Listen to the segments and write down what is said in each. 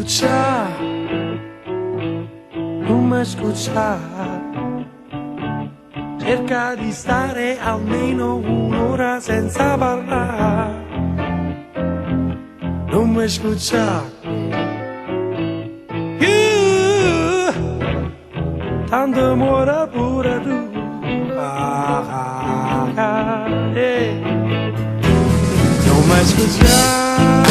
escuchar, non mi escuchar. Cerca di stare almeno un'ora senza parlare. Non mi escuchar. Tanto amore pure tu. Non mi escuchar.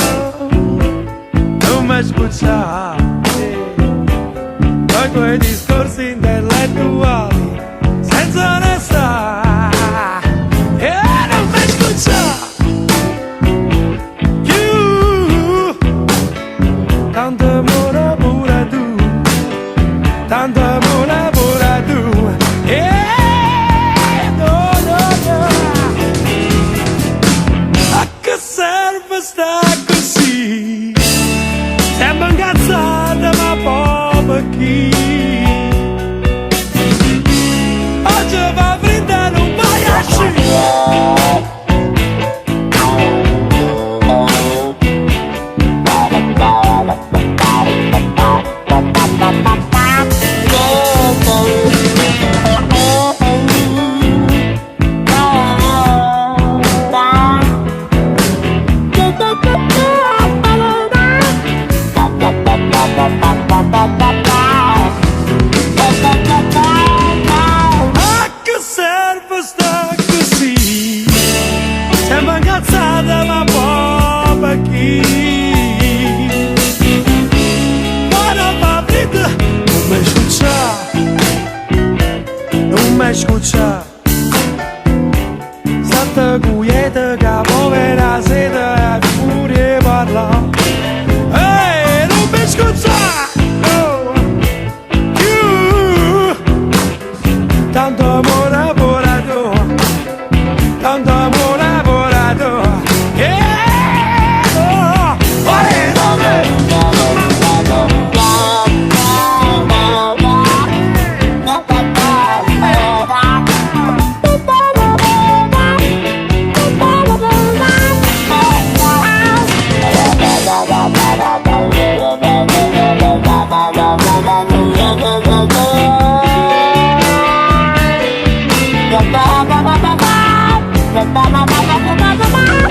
Non mi escuchar. Poi quei discorsi intellettuali senza onestà. Non mi escuchar. Tanto amore pure tu. Tanto amore pure tu. No, no, no. A che serve sta così? Sembra incazzata ma poi per chi? Oggi va fredda non vai a uscire. A che serve sta così? Sembra incazzata ma poi per chi? Quando va fredda non mi escucha. Non mi escucha. Santa cuieta che povera sete e furia parla. Non mi escucha. Tanto amore pure tu. Tanto amore pure tu. Ba ba ba ba ba ba ba ba ba ba ba ba ba.